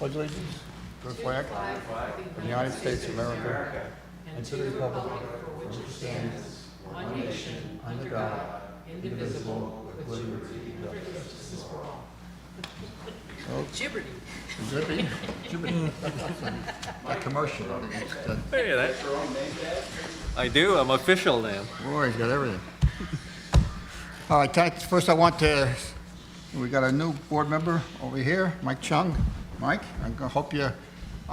Pledge allegiance to the flag of the United States of America and to the republic for which it stands, one nation, under God, indivisible, with liberty and justice for all. Gibberty. Gibberty. My commercial. Hey, that. I do. I'm official now. Boy, he's got everything. All right, first we got a new board member over here, Mike Chung. Mike, I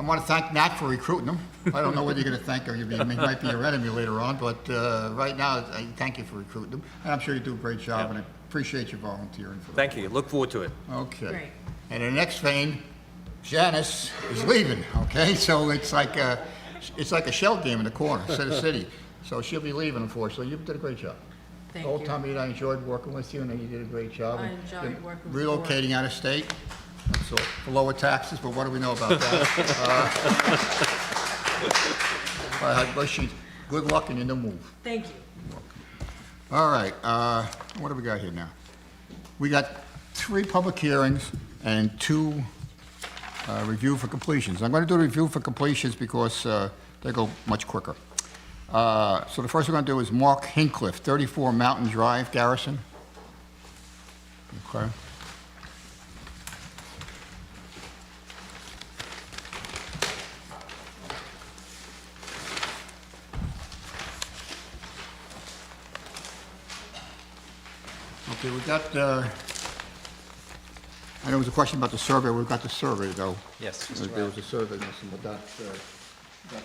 want to thank Nat for recruiting him. I don't know whether you're going to thank him, he might be your enemy later on, but right now, I thank you for recruiting him. And I'm sure you do a great job, and I appreciate you volunteering for that. Thank you. Look forward to it. Okay. Great. And in the next vein, Janice is leaving, okay? So it's like a shell game in the corner, City. So she'll be leaving, unfortunately. You did a great job. Thank The whole you. time I enjoyed working with you, and you did a great job. I And enjoyed working with relocating out of state, so for lower taxes, but what do we know about that? I wish you good luck in your new move. Thank you. All right, what do we got here now? We got 3 public hearings and 2 review for completions. I'm going to do the review for completions because they go much quicker. So the first we're going to do is Mark Hincliffe, 34 Mountain Drive, Garrison. Okay. Okay, we got, I know there was a question about the survey. We've got the survey, though. Yes, There was a survey missing, but that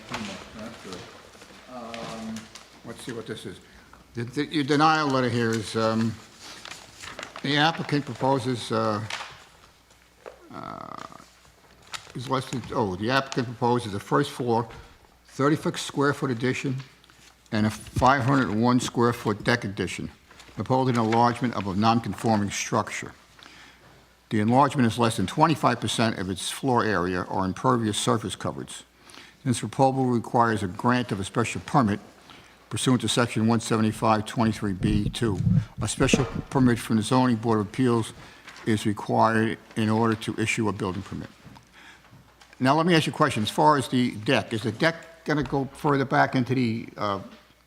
came up. That's good. Let's see what this is. Your denial letter here is, the applicant proposes, the applicant proposes a first floor, 36 square foot addition and a 501 square foot deck addition, proposing enlargement of a non-conforming structure. The enlargement is less than 25% of its floor area or impervious surface coverage. This proposal requires a grant of a special permit pursuant to Section 175-23B2. A special permit from the Zoning Board of Appeals is required in order to issue a building permit. Now, let me ask you a question. As far as the deck, is the deck going to go further back into the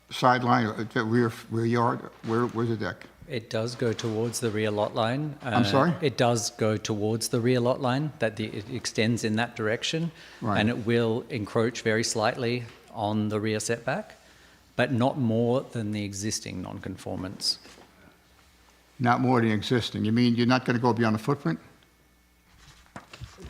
sideline, or the rear yard? Where's the deck? It does go towards the rear lot line. I'm sorry? It does go towards the rear lot line, it extends in that direction. Right. And it will encroach very slightly on the rear setback, but not more than the existing non-conformance. Not more than existing. You mean you're not going to go beyond the footprint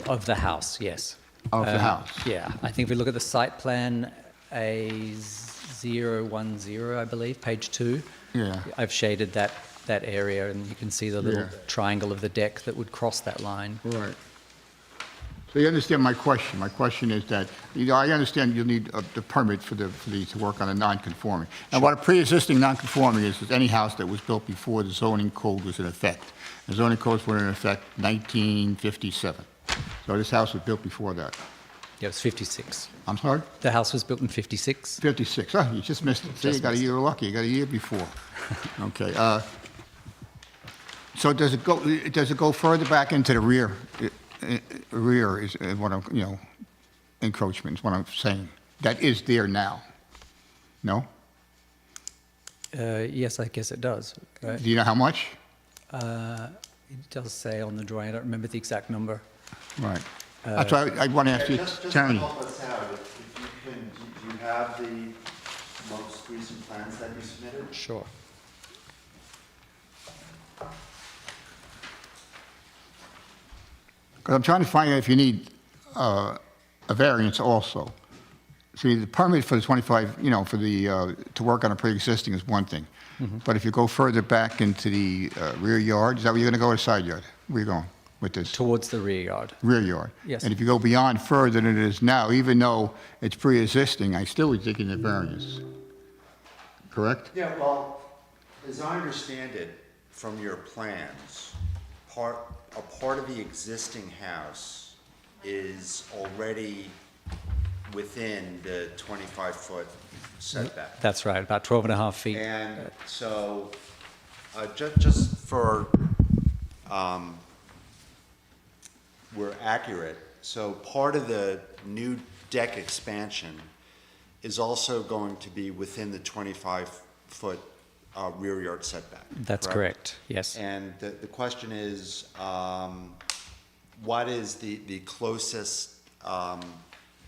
Of the house, yes. of the house? Yeah, I think if we look at the site plan A010, I believe, page 2. Yeah. I've shaded that area, and you can see the little Yeah. triangle of the deck that would cross that line. Right. So you understand my question. My question is that, I understand you need the permit for these to work on a non-conforming. And what a pre-existing non-conforming is any house that was built before the zoning code was in effect. The zoning codes were in effect 1957. So this house was built before that. Yeah, it was 56. I'm sorry? The house was built in 56. 56. Oh, you just missed it. See, you got a year lucky. You got a year before. Okay. So does it go further back into the rear? Rear is what I'm, encroachment is what I'm saying. That is there now. No? Yes, I guess it does. Right? Do you know how much? It does say on the drawing. I don't remember the exact number. Right. That's why I want to ask you, Just to Tony. help us out, if you can, do you have the most recent plans that you submitted? Sure. Because I'm trying to find out if you need a variance also. See, the permit for the 25, for the, to work on a pre-existing is one thing. But if you go further back into the rear yard, is that where you're going to go, or side yard? Where are you going with this? Towards the rear yard. Rear yard. Yes. And if you go beyond further than it is now, even though it's pre-existing, I still would think in the variance. Correct? Yeah, well, as I understand it from your plans, a part of the existing house is already within the 25-foot setback. That's right, about 12 and a half feet. And so, just for, we're accurate, so part of the new deck expansion is also going to be within the 25-foot rear yard setback. That's correct, yes. And the question is, what is the closest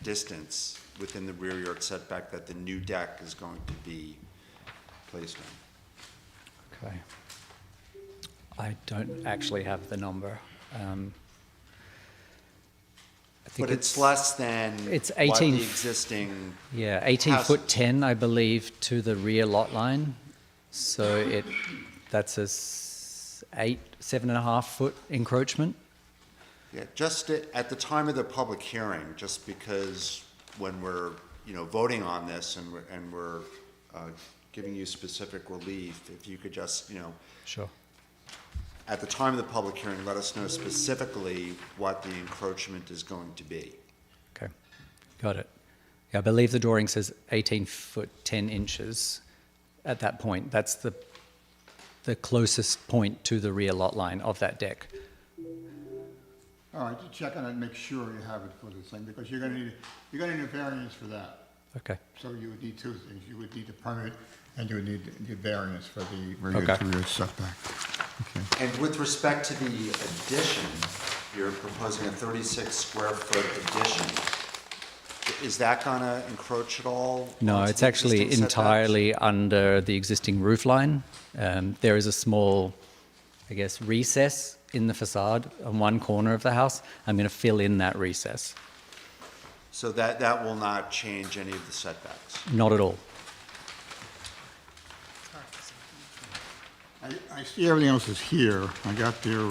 distance within the rear yard setback that the new deck is going to be placed in? Okay. I don't actually have the number. I think But it's less than it's what 18 the existing, Yeah, 18 House- foot 10, I believe, to the rear lot line. So that's a 7.5 foot encroachment. yeah, just at the time of the public hearing, just because when we're, voting on this and we're giving you specific relief, if you could just, Sure. at the time of the public hearing, let us know specifically what the encroachment is going to be. Okay, got it. Yeah, I believe the drawing says 18 foot 10 inches at that point. That's the closest point to the rear lot line of that deck. All right, just check on it and make sure you have it for the thing, because you're gonna need a variance for that. Okay, So you would need two things. You would need the permit, and you would need the variance for the Okay. rear setback. Okay. And with respect to the addition, you're proposing a 36 square foot addition. Is that gonna encroach at all? no, onto it's the actually existing setbacks? entirely under the existing roof line. There is a small, I guess, recess in the facade on one corner of the house. I'm going to fill in that recess. So that will not change any of the setbacks? Not at all. I see everything else is here. I got your,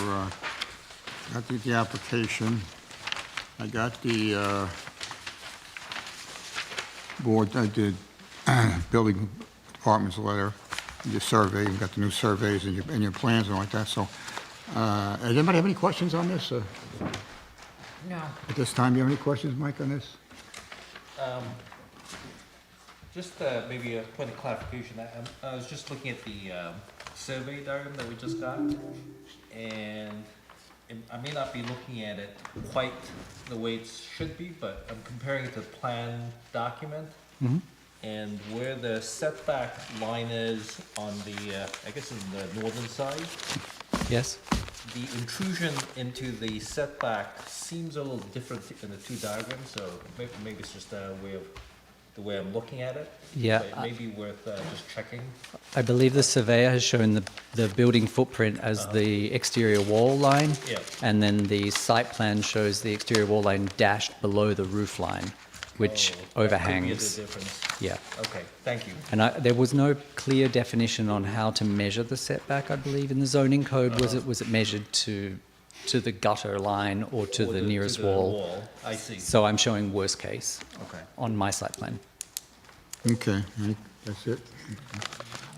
got the application. I got the board, I did building department's letter, your survey, you got the new surveys and your plans and all like that, so. Does anybody have any questions on this? No. At this time, you have any questions, Mike, on this? Just maybe a point of clarification. I was just looking at the survey diagram that we just got, and I may not be looking at it quite the way it should be, but I'm comparing it to the plan document. And where the setback line is on the, I guess in the northern side, Yes? the intrusion into the setback seems a little different in the two diagrams, so maybe it's just the way I'm looking at it. Yeah, But it may be worth just checking. I believe the surveyor has shown the building footprint as the exterior wall line. Yeah. And then the site plan shows the exterior wall line dashed below the roof line, which Oh, that could be overhangs. the difference. Yeah. Okay, thank you. And there was no clear definition on how to measure the setback, I believe, in the zoning code. Was it measured to the gutter line or to Or the nearest to the wall? I see. So I'm showing worst case Okay. on my site plan. Okay, that's it?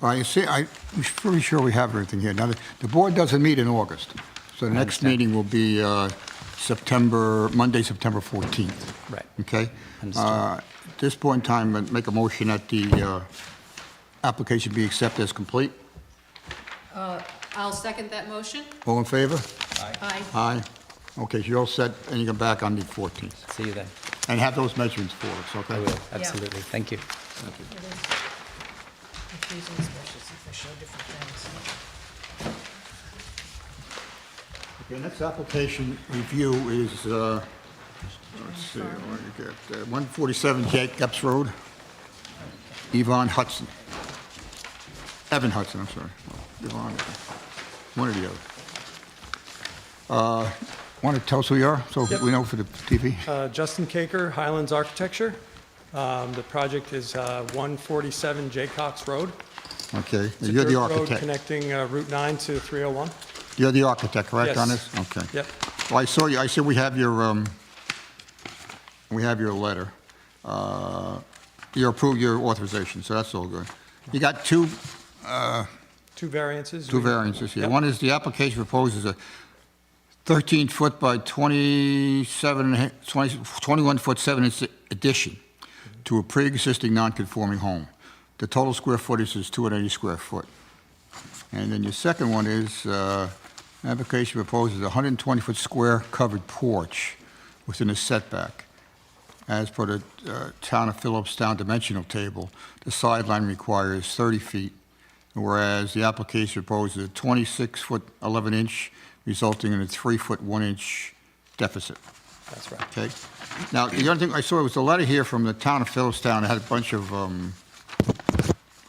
All right, you see, I'm pretty sure we have everything here. Now, the board doesn't meet in August, so the next understand. meeting will be Monday, September 14th. Right. Okay? Understood. At this point in time, I'd make a motion that the application be accepted as complete. I'll second that motion. All in favor? Aye. Aye. Okay, so you're all set, and you come back on the 14th. See you then. And have those measurements for us, okay? I will, absolutely. Thank you. It is confusing, especially since they show different things. Okay, next application review is, let's see, what do you get? 147 Jacobs Road, Evan Hudson, I'm sorry. Yvonne, one or the other. Want to tell us who you are, so we know for the TV? Justin Caker, Highlands Architecture. The project is 147 Jaycox Road. Okay, It's a you're the dirt road architect. connecting Route 9 to 301. You're the architect, correct, on Yes. this? Okay. Yep. Well, I see we have your letter. You approved your authorization, so that's all good. You got two Two variances. variances here. Yep. One is the application proposes a 13-foot by 21-foot 7-inch addition to a pre-existing non-conforming home. The total square footage is 280 square foot. And then your second one is, application proposes a 120-foot square covered porch within a setback. As per the Town of Philipstown dimensional table, the sideline requires 30 feet, whereas the application proposes a 26-foot 11-inch, resulting in a 3-foot 1-inch deficit. That's right. Okay? Now, the other thing I saw was a letter here from the Town of Philipstown. It had a bunch of,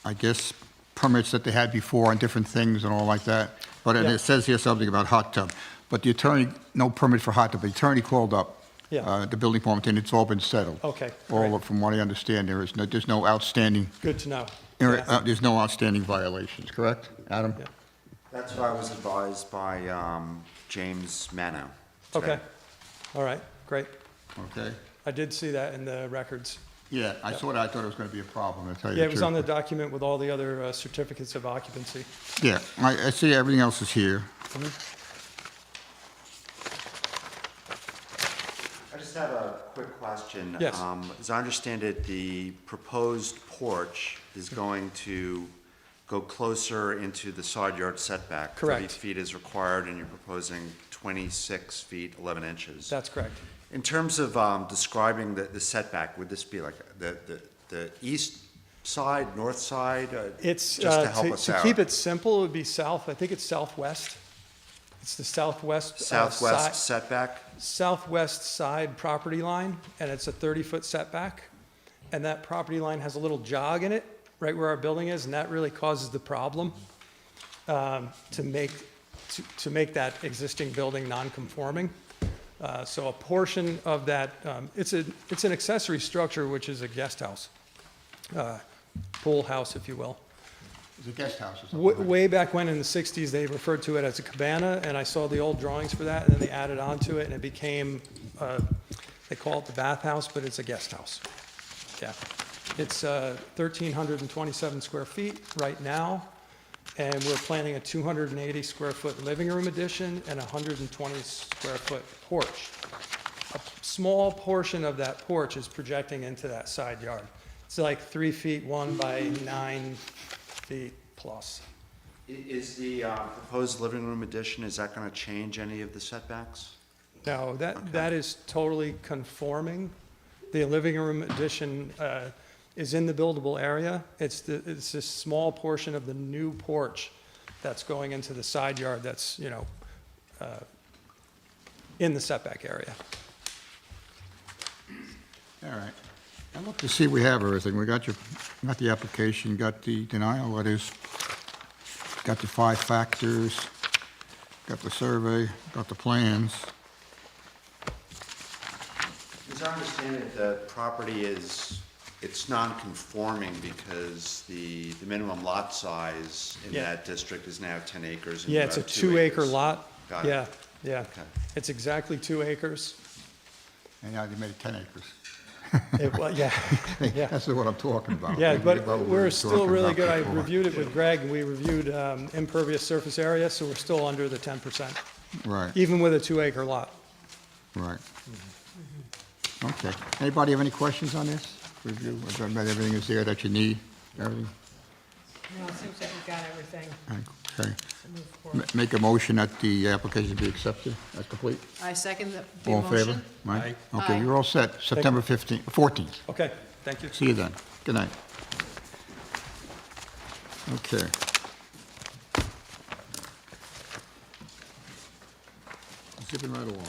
I guess, permits that they had before on different things and all like that. But Yeah. it says here something about hot tub. But the attorney, no permit for hot tub. The attorney called up Yeah. the building department, and it's all been settled. Okay, All great. of, from what I understand, there's no outstanding, Good to know. Yeah. there's no outstanding violations, correct, Adam? Yeah. That's what I was advised by James Mano. Okay, all right, great. Okay? I did see that in the records. Yeah, I saw that. I thought it was going to be a problem, to tell you Yeah, the it was truth. on the document with all the other certificates of occupancy. Yeah, I see everything else is here. I just have a quick question. Yes. As I understand it, the proposed porch is going to go closer into the side yard setback. Correct. 30 feet is required, and you're proposing 26 feet, 11 inches. That's correct. In terms of describing the setback, would this be like the east side, north side? It's, Just to help us to out. keep it simple, it would be south, I think it's southwest. It's the southwest. Southwest setback? Southwest side property line, and it's a 30-foot setback. And that property line has a little jog in it, right where our building is, and that really causes the problem to make that existing building non-conforming. So a portion of that, it's an accessory structure, which is a guest house, pool house, if you will. It's a guest house or something. Way back when in the 60s, they referred to it as a cabana, and I saw the old drawings for that, and then they added on to it, and it became, they call it the bathhouse, but it's a guest house. Yeah. It's 1,327 square feet right now, and we're planning a 280 square foot living room addition and a 120 square foot porch. A small portion of that porch is projecting into that side yard. It's like 3 feet 1 by 9 feet plus. Is the proposed living room addition, is that going to change any of the setbacks? No, that is totally conforming. The living room addition is in the buildable area. It's this small portion of the new porch that's going into the side yard that's, in the setback area. All right. I look to see we have everything. We got the application, got the denial letters, got the 5 factors, got the survey, got the plans. As I understand it, the property it's non-conforming because the minimum lot size in Yeah. that district is now 10 acres. and Yeah, you it's a have 2 2-acre acres. lot. Got it. Yeah. Okay. It's exactly 2 acres. And now they made it 10 acres. Yeah. Yeah. That's what I'm talking about. Yeah, Maybe but about what we're were still talking really about good. I before. reviewed it with Greg, and we reviewed impervious surface area, so we're still under the 10%, Right, even with a 2-acre lot. right. Okay. Anybody have any questions on this? Review, everything is there that you need? Everything? Well, it seems like we've got everything Okay. to move forward. Make a motion that the application be accepted. That's complete? I second the All in favor? motion. Right? Aye. Okay, you're all set. September 14th. Okay, thank you. See you then. Good night. Okay. Zipping right along.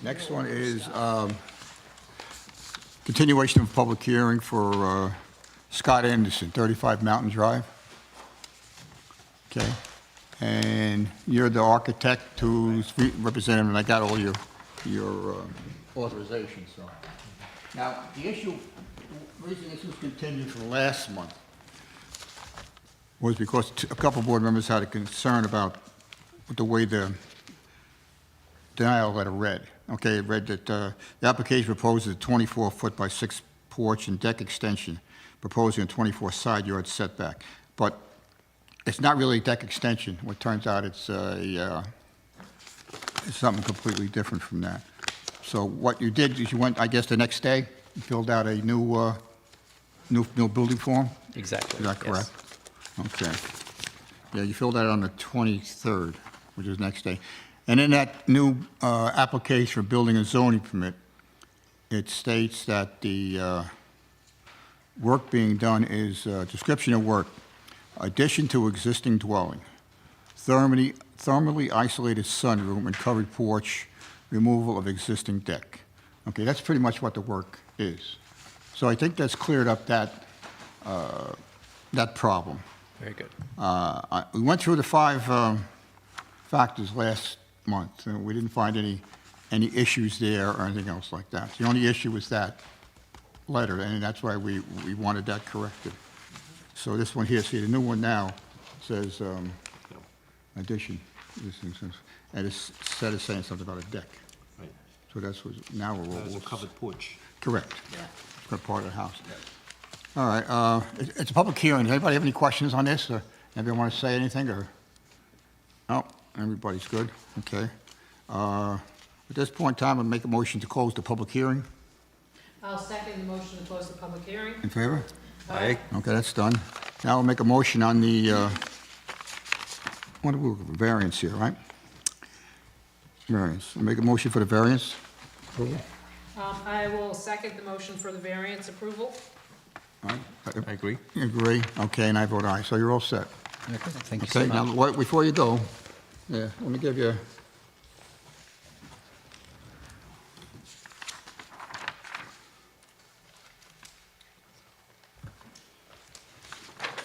Next one is continuation of public hearing for Scott Anderson, 35 Mountain Drive. Okay? And you're the architect who's representing, and I got all your authorization, so. Now, the issue, the reason this was continued from last month was because a couple board members had a concern about the way the denial letter read. Okay, it read that the application proposes a 24-foot by 6 porch and deck extension, proposing a 24 side yard setback. But it's not really a deck extension. What turns out it's something completely different from that. So what you did is you went, I guess, the next day, you filled out a new building form? Exactly. Is that yes. correct? Okay. Yeah, you filled that out on the 23rd, which is next day. And in that new application for building and zoning permit, it states that the work being done is description of work, addition to existing dwelling, thermally isolated sunroom and covered porch, removal of existing deck. Okay, that's pretty much what the work is. So I think that's cleared up that problem. Very good. We went through the 5 factors last month, and we didn't find any issues there or anything else like that. The only issue was that letter, and that's why we wanted that corrected. So this one here, see, the new one now says addition, and instead of saying something about a deck. Right. So that's what, now There's a we'll. covered porch. Correct. Yeah. For part of the house. All right, it's a public hearing. Does anybody have any questions on this, or anybody want to say anything, or? No, everybody's good, okay. At this point in time, I'll make a motion to close the public hearing. I'll second the motion to close the public hearing. In favor? Aye. Okay, that's done. Now I'll make a motion on the, what do we, variance here, right? Variance. I'll make a motion for the variance. Approval? I will second the motion for the variance approval. All right. I agree. Agree, okay, and I vote aye, so you're all set. Okay, thank you so Okay, much. now, before you go, yeah, let me give you.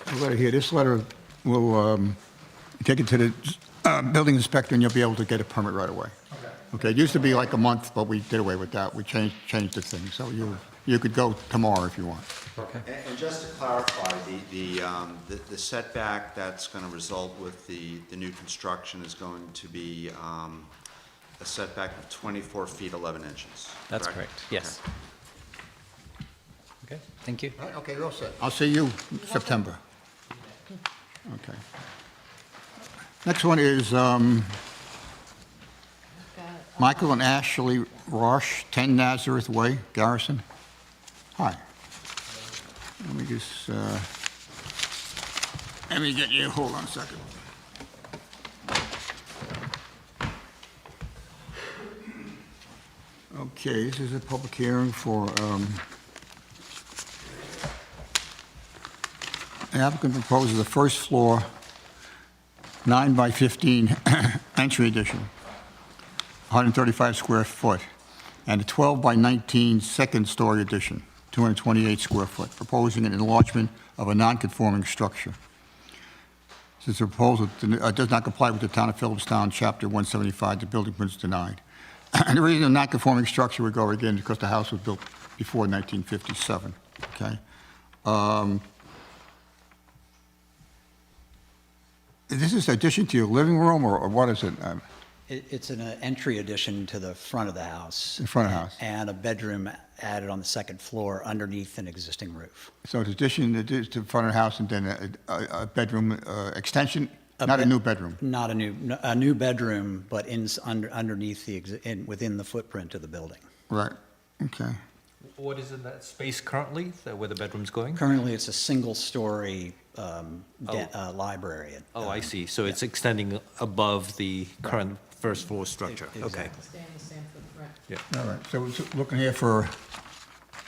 A letter here, this letter will take it to the building inspector, and you'll be able to get a permit right away. Okay, it used to be like a month, but we did away with that, we changed the thing, so you could go tomorrow if you want. And just to clarify, the setback that's going to result with the new construction is going to be a setback of 24 feet 11 inches. That's correct, yes. Okay, thank you. All right, okay, you're all set. I'll see you in September. Okay. Next one is Michael and Ashley Rauch, 10 Nazareth Way, Garrison. Hi. Let me just, let me get you, hold on a second. Okay, this is a public hearing for, the applicant proposes a first floor 9 by 15 entry addition, 135 square foot, and a 12 by 19 second story addition, 228 square foot, proposing an enlargement of a non-conforming structure. Since the proposal does not comply with the Town of Philipstown, Chapter 175, the building permit is denied. And the reason a non-conforming structure would go again is because the house was built before 1957, okay? Is this addition to your living room, or what is it? It's an entry addition to the front of the house. In front of the house. And a bedroom added on the second floor underneath an existing roof. So it's addition to the front of the house and then a bedroom extension, not a bed- new bedroom? Not a new bedroom, but underneath within the footprint of the building. Right, okay. What is in that space currently, where the bedroom's going? Currently, it's a single-story library. Oh, I see. So it's extending above the current first floor structure. Okay. Staying the same footprint. Yeah. All right, so we're looking here for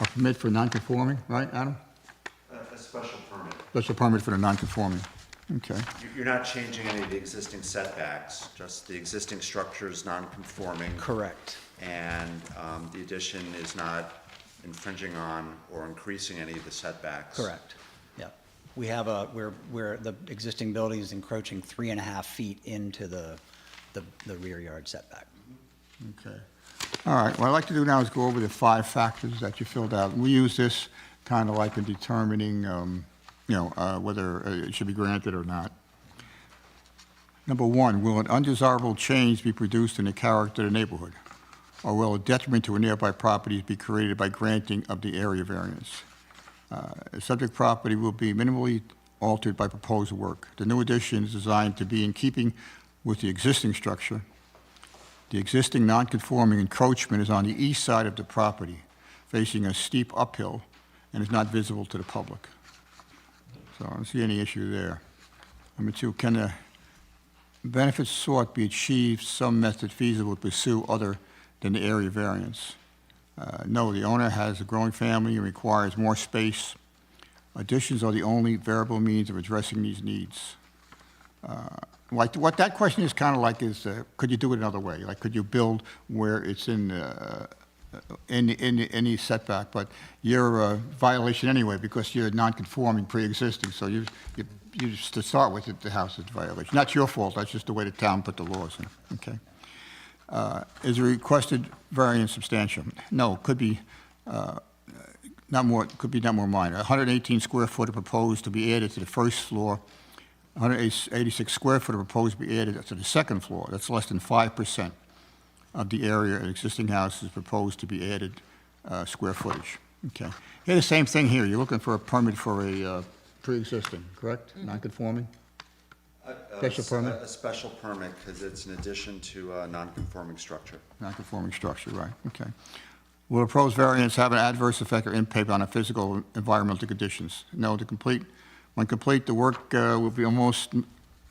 a permit for non-conforming, right, Adam? A special permit. Special permit for the non-conforming, okay. You're not changing any of the existing setbacks, just the existing structure is non-conforming. Correct. And the addition is not infringing on or increasing any of the setbacks. Correct. Yep. We have where the existing building is encroaching 3.5 feet into the rear yard setback. Okay. All right, what I'd like to do now is go over the 5 factors that you filled out. We use this kind of like in determining, whether it should be granted or not. Number 1, will an undesirable change be produced in the character of the neighborhood? Or will a detriment to a nearby property be created by granting of the area variance? The subject property will be minimally altered by proposed work. The new addition is designed to be in keeping with the existing structure. The existing non-conforming encroachment is on the east side of the property, facing a steep uphill, and is not visible to the public. So I don't see any issue there. Number 2, can the benefits sought be achieved, some method feasible to pursue other than the area variance. No, the owner has a growing family and requires more space. Additions are the only variable means of addressing these needs. Like, what that question is kind of like is, could you do it another way? Like, could you build where it's in any setback, but you're a violation anyway because you're non-conforming pre-existing, so you to start with, the house is a violation. Not your fault, that's just the way the town put the laws in, okay? Is the requested variance substantial? No, could be not more minor. 118 square foot are proposed to be added to the first floor. 186 square foot are proposed to be added to the second floor. That's less than 5% of the area of the existing house is proposed to be added square footage. Okay. Here, the same thing here. You're looking for a permit for a pre-existing, correct? Non-conforming? Special permit? A special permit, because it's an addition to a non-conforming structure. Non-conforming structure, right, okay. Will the proposed variance have an adverse effect or impact on the physical and environmental conditions? No, when complete, the work will be almost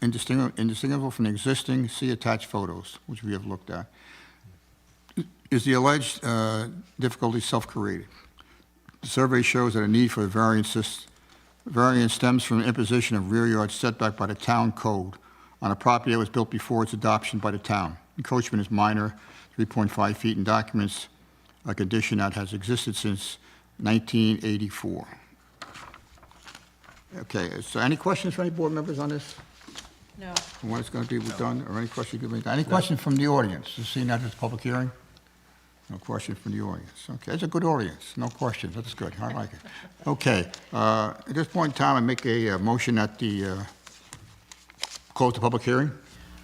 indistinguishable from the existing. See attached photos, which we have looked at. Is the alleged difficulty self-created? The survey shows that a need for a variance stems from the imposition of rear yard setback by the town code on a property that was built before its adoption by the town. Encroachment is minor, 3.5 feet, and documents a condition that has existed since 1984. Okay, so any questions from any board members on this? No. When it's going to be done, or any questions? Any questions from the audience? Seeing that it's a public hearing? No questions from the audience. Okay, it's a good audience. No questions. That's good. I like it. Okay, at this point in time, I make a motion that close the public hearing.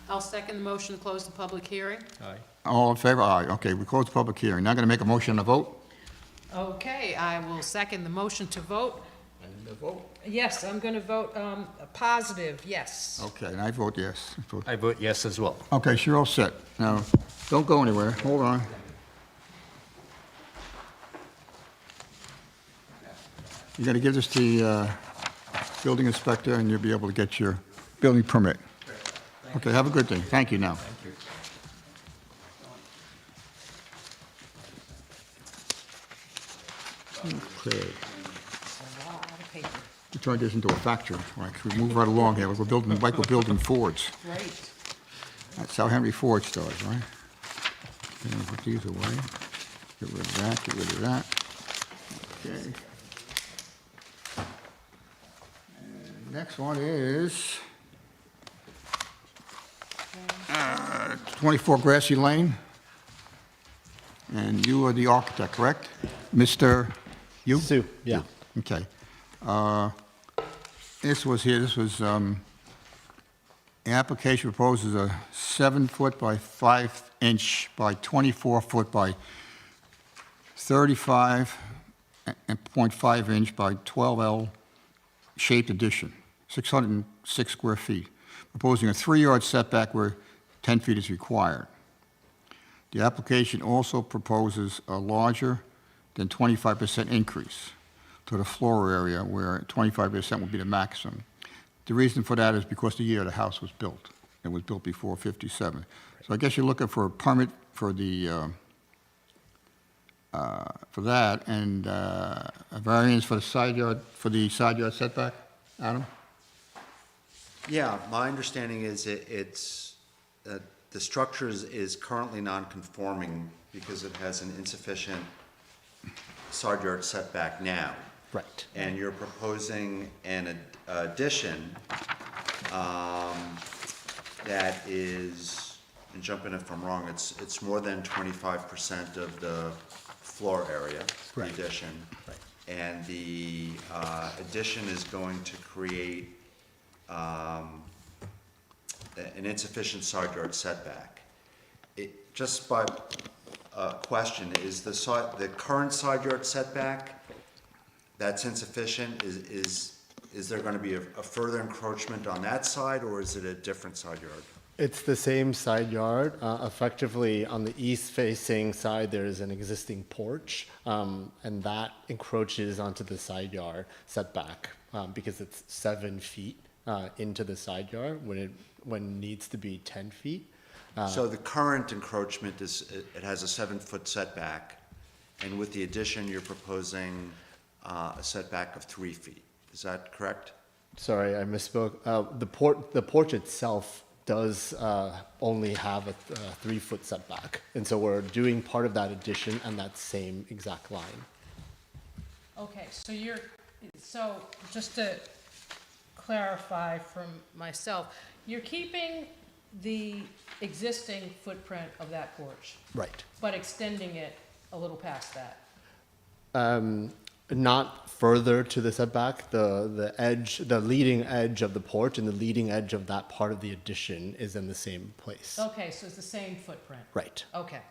I'll second the motion to close the public hearing. Aye. All in favor? Aye. Okay, we close the public hearing. Now going to make a motion and a vote. Okay, I will second the motion to vote. Yes, I'm going to vote positive, yes. Okay, and I vote yes. I vote yes as well. Okay, so you're all set. Now, don't go anywhere. Hold on. You got to give this to the building inspector, and you'll be able to get your building permit. Okay, have a good day. Thank you now. Okay. A lot of paper. We turned this into a factory. Like, we move right along here. Like we're building Fords. Right. That's how Henry Ford started, right? Okay, put these away. Get rid of that, get rid of that. Okay. And next one is 24 Grassi Lane. And you are the architect, correct? Mr. You? Sue, yeah. Okay. This was, the application proposes a 7-foot by 5-inch by 24-foot by 35.5-inch by 12L shaped addition, 606 square feet, proposing a 3-yard setback where 10 feet is required. The application also proposes a larger than 25% increase to the floor area where 25% would be the maximum. The reason for that is because the year the house was built. It was built before '57. So I guess you're looking for a permit for the for that and a variance for the side yard setback, Adam? Yeah, my understanding is the structure is currently non-conforming because it has an insufficient side yard setback now. Right. And you're proposing an addition that is, and jump in if I'm wrong, it's more than 25% of the floor area, the Right. addition. Right. And the addition is going to create an insufficient side yard setback. Just by question, is the current side yard setback that's insufficient? Is there going to be a further encroachment on that side, or is it a different side yard? It's the same side yard. Effectively, on the east-facing side, there is an existing porch, and that encroaches onto the side yard setback because it's 7 feet into the side yard when it needs to be 10 feet. So the current encroachment it has a 7-foot setback, and with the addition, you're proposing a setback of 3 feet. Is that correct? Sorry, I misspoke. The porch itself does only have a 3-foot setback, and so we're doing part of that addition and that same exact line. Okay, so just to clarify from myself, you're keeping the existing footprint of that porch, Right. but extending it a little past that. Not further to the setback. The leading edge of the porch and the leading edge of that part of the addition is in the same place. Okay, so it's the same footprint. Right. Okay,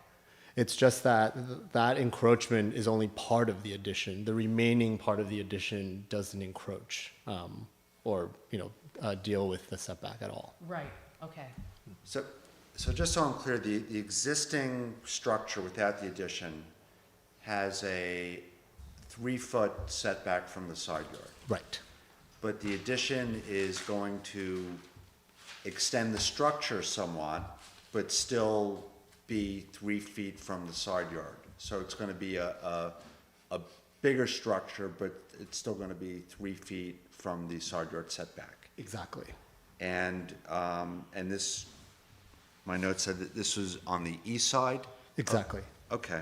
It's just that that encroachment is only part of the addition. The remaining part of the addition doesn't encroach or deal with the setback at all. right, okay. So just so I'm clear, the existing structure without the addition has a 3-foot setback from the side yard, Right. but the addition is going to extend the structure somewhat, but still be 3 feet from the side yard. So it's going to be a bigger structure, but it's still going to be 3 feet from the side yard setback. Exactly. And this, my note said that this was on the east side? Exactly. Okay.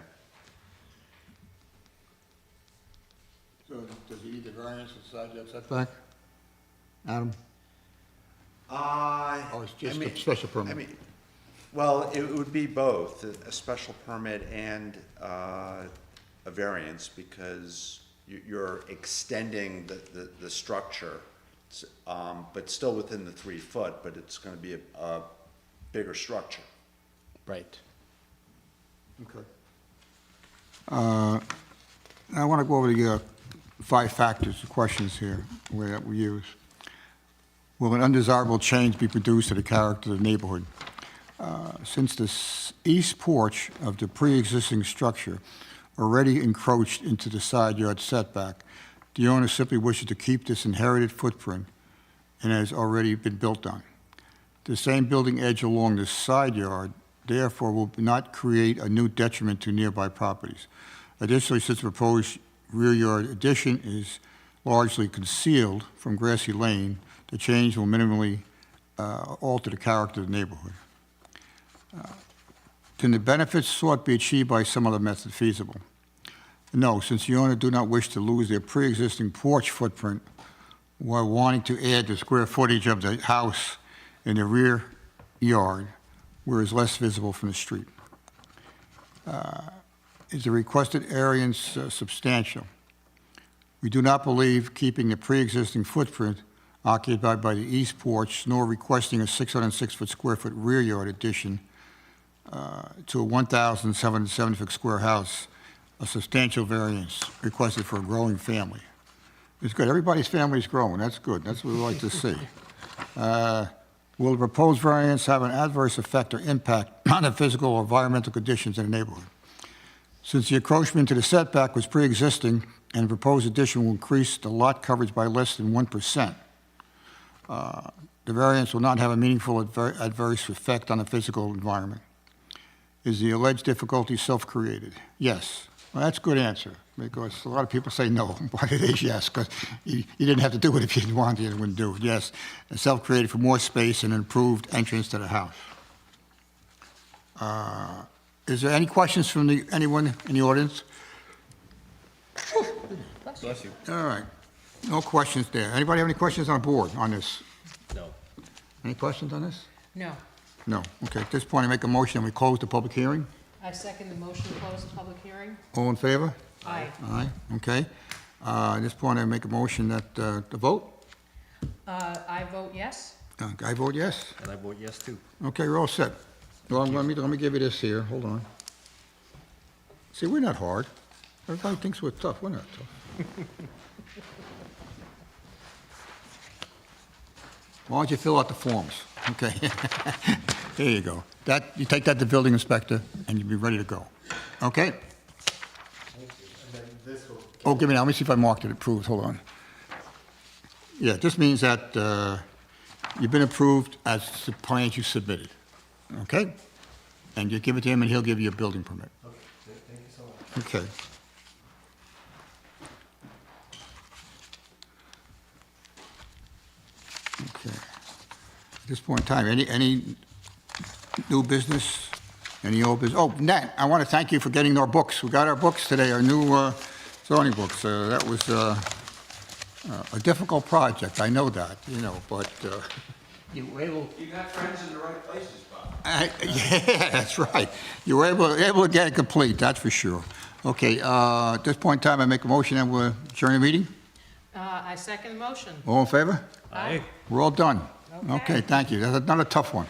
So does he need the variance inside that setback? Adam? Or it's just a special permit? Well, it would be both, a special permit and a variance, because you're extending the structure, but still within the 3 foot, but it's going to be a bigger structure. Right. Okay. I want to go over the 5 factors, the questions here, that we use. Will an undesirable change be produced to the character of the neighborhood? Since the east porch of the pre-existing structure already encroached into the side yard setback, the owner simply wishes to keep this inherited footprint and has already been built on. The same building edge along the side yard, therefore, will not create a new detriment to nearby properties. Additionally, since the proposed rear yard addition is largely concealed from Grassi Lane, the change will minimally alter the character of the neighborhood. Can the benefits sought be achieved by some other method feasible? No, since the owner do not wish to lose their pre-existing porch footprint while wanting to add the square footage of the house in the rear yard, where it's less visible from the street. Is the requested variance substantial? We do not believe keeping the pre-existing footprint occupied by the east porch, nor requesting a 606 square foot rear yard addition to a 1,770 square house, a substantial variance requested for a growing family. It's good. Everybody's family is growing. That's good. That's what we like to see. Will the proposed variance have an adverse effect or impact on the physical or environmental conditions in the neighborhood? Since the encroachment to the setback was pre-existing and the proposed addition will increase the lot coverage by less than 1%, the variance will not have a meaningful adverse effect on the physical environment. Is the alleged difficulty self-created? Yes. Well, that's a good answer, because a lot of people say no, but it is yes, because you didn't have to do it if you didn't want to, you wouldn't do it. Yes, it's self-created for more space and improved entrance to the house. Is there any questions from anyone in the audience? Bless you. All right, no questions there. Anybody have any questions on board on this? No. Any questions on this? No. No. Okay, at this point, I make a motion and we close the public hearing. I second the motion to close the public hearing. All in favor? Aye. Aye, okay. At this point, I make a motion that, the vote? I vote yes. I vote yes. And I vote yes too. Okay, we're all set. Well, let me give you this here, hold on. See, we're not hard. Everybody thinks we're tough, we're not tough. Why don't you fill out the forms? Okay. There you go. You take that to the building inspector, and you'll be ready to go. Okay? Oh, give me that. Let me see if I marked it approved. Hold on. Yeah, this means that You've been approved as the plans you submitted, okay? And you give it to him, and he'll give you a building permit. Okay, thank you so much. Okay. Okay. At this point in time, any new business, any old business? Oh, Nat, I want to thank you for getting our books. We got our books today, our new zoning books. That was a difficult project, I know that, but you were able... You got friends in the right places, Bob. Yeah, that's right. You were able to get it complete, that's for sure. Okay, at this point in time, I make a motion and we'll adjourn the meeting. I second the motion. All in favor? Aye. We're all done. Okay. Okay, thank you. That's not a tough one.